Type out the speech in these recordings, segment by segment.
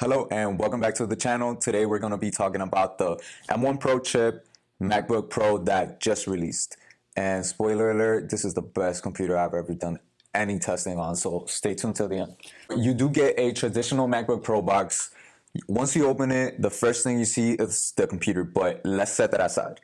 Hello and welcome back to the channel. Today we're going to be talking about the M1 Pro chip MacBook Pro that just released. And spoiler alert, this is the best computer I've ever done any testing on, so stay tuned till the end. You do get a traditional MacBook Pro box. Once you open it, the first thing you see is the computer, but let's set that aside.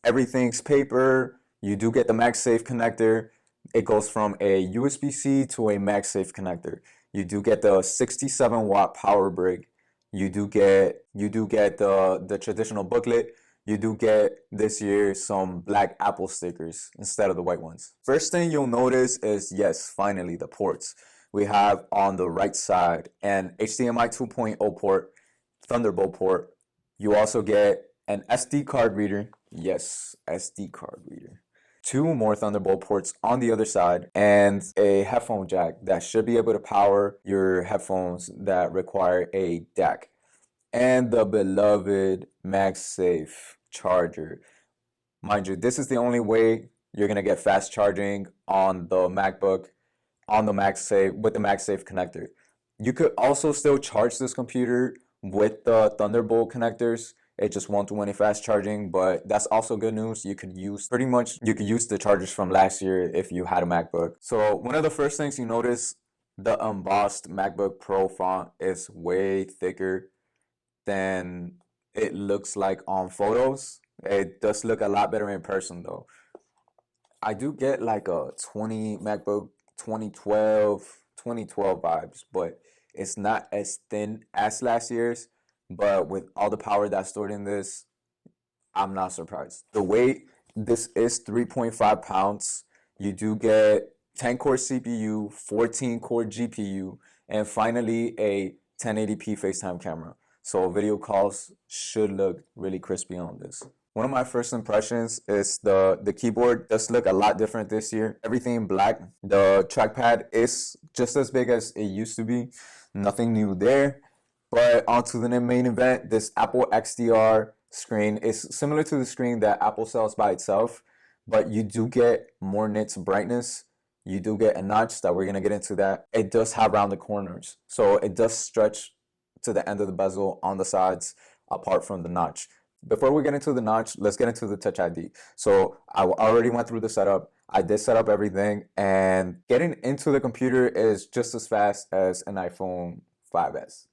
Everything's paper. You do get the MagSafe connector. It goes from a USB-C to a MagSafe connector. You do get the 67-watt power brick. You do get the traditional booklet. You do get this year some black Apple stickers instead of the white ones. First thing you'll notice is, yes, finally the ports. We have on the right side an HDMI 2.0 port, Thunderbolt port. You also get an SD card reader. Yes, SD card reader. Two more Thunderbolt ports on the other side, and a headphone jack that should be able to power your headphones that require a DAC. And the beloved MagSafe charger. Mind you, this is the only way you're gonna get fast charging on the MacBook, on the MagSafe, with the MagSafe connector. You could also still charge this computer with the Thunderbolt connectors. It just won't do any fast charging, but that's also good news. You could use the chargers from last year if you had a MacBook. So one of the first things you notice, the embossed MacBook Pro font is way thicker than it looks like on photos. It does look a lot better in person though. I do get like a MacBook 2012 vibes, but it's not as thin as last year's. But with all the power that's stored in this, I'm not surprised. The weight, this is 3.5 pounds. You do get 10-core CPU, 14-core GPU, and finally a 1080p FaceTime camera. So video calls should look really crispy on this. One of my first impressions is the keyboard does look a lot different this year. Everything black. The trackpad is just as big as it used to be. Nothing new there. But onto the main event, this Apple XDR screen is similar to the screen that Apple sells by itself, but you do get more nits brightness. You do get a notch that we're going to get into that. It does have rounded corners, so it does stretch to the end of the bezel on the sides apart from the notch. Before we get into the notch, let's get into the Touch ID. So I already went through the setup. I did set up everything, and getting into the computer is just as fast as an iPhone 5S.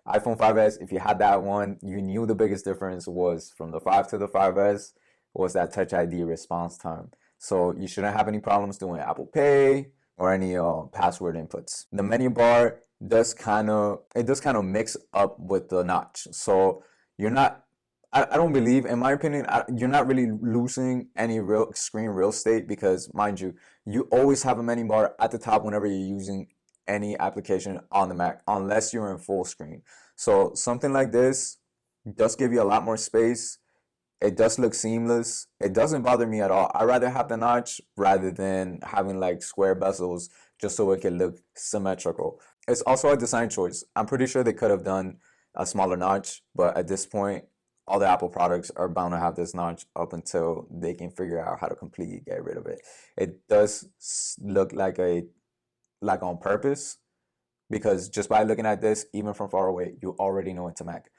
iPhone 5S, if you had that one, you knew the biggest difference was from the 5 to the 5S was that Touch ID response time. So you shouldn't have any problems doing Apple Pay or any password inputs. The menu bar does kind of mix up with the notch. So you're not, I don't believe, in my opinion, you're not really losing any real screen real estate because, mind you, you always have a menu bar at the top whenever you're using any application on the Mac, unless you're in full screen. So something like this does give you a lot more space. It does look seamless. It doesn't bother me at all. I'd rather have the notch rather than having like square bezels just so it can look symmetrical. It's also a design choice. I'm pretty sure they could have done a smaller notch, but at this point, all the Apple products are bound to have this notch up until they can figure out how to completely get rid of it. It does look like on purpose, because just by looking at this, even from far away, you already know it's a Mac.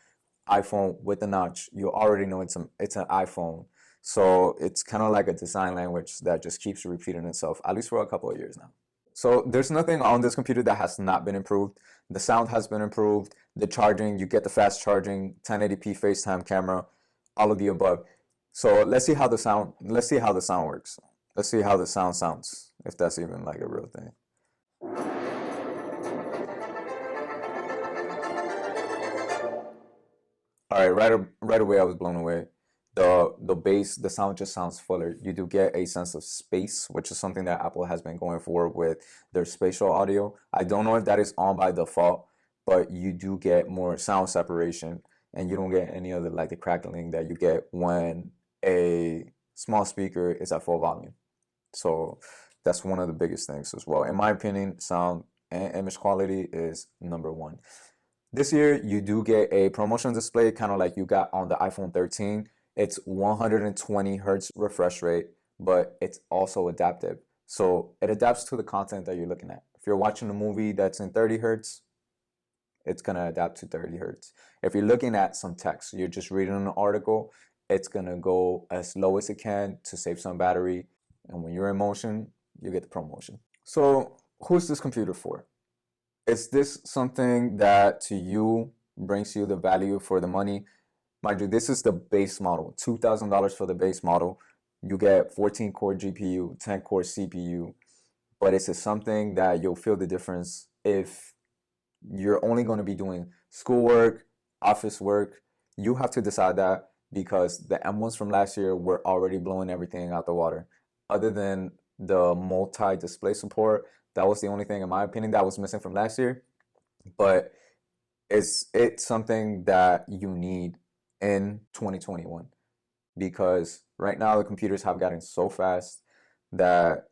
iPhone with the notch, you already know it's an iPhone. So it's kind of like a design language that just keeps repeating itself, at least for a couple of years now. So there's nothing on this computer that has not been improved. The sound has been improved. The charging, you get the fast charging, 1080p FaceTime camera, all of the above. So let's see how the sound works. Let's see how the sound sounds, if that's even like a real thing. All right, right away I was blown away. The bass, the sound just sounds fuller. You do get a sense of space, which is something that Apple has been going for with their spatial audio. I don't know if that is on by default, but you do get more sound separation, and you don't get any other like the crackling that you get when a small speaker is at full volume. So that's one of the biggest things as well. In my opinion, sound and image quality is number one. This year, you do get a promotion display, kind of like you got on the iPhone 13. It's 120 hertz refresh rate, but it's also adaptive. So it adapts to the content that you're looking at. If you're watching a movie that's in 30 hertz, it's gonna adapt to 30 hertz. If you're looking at some text, you're just reading an article, it's gonna go as low as it can to save some battery. And when you're in motion, you get the promotion. So who's this computer for? Is this something that to you brings you the value for the money? Mind you, this is the base model, $2,000 for the base model. You get 14 core GPU, 10 core CPU, but it's something that you'll feel the difference if you're only going to be doing schoolwork, office work. You have to decide that because the M1s from last year were already blowing everything out the water. Other than the multi-display support, that was the only thing, in my opinion, that was missing from last year. But it's something that you need in 2021 because right now the computers have gotten so fast that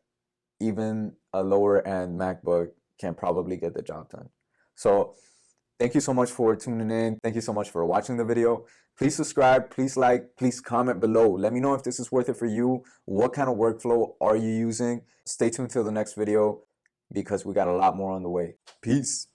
even a lower end MacBook can probably get the job done. So thank you so much for tuning in. Thank you so much for watching the video. Please subscribe, please like, please comment below. Let me know if this is worth it for you. What kind of workflow are you using? Stay tuned till the next video because we got a lot more on the way. Peace.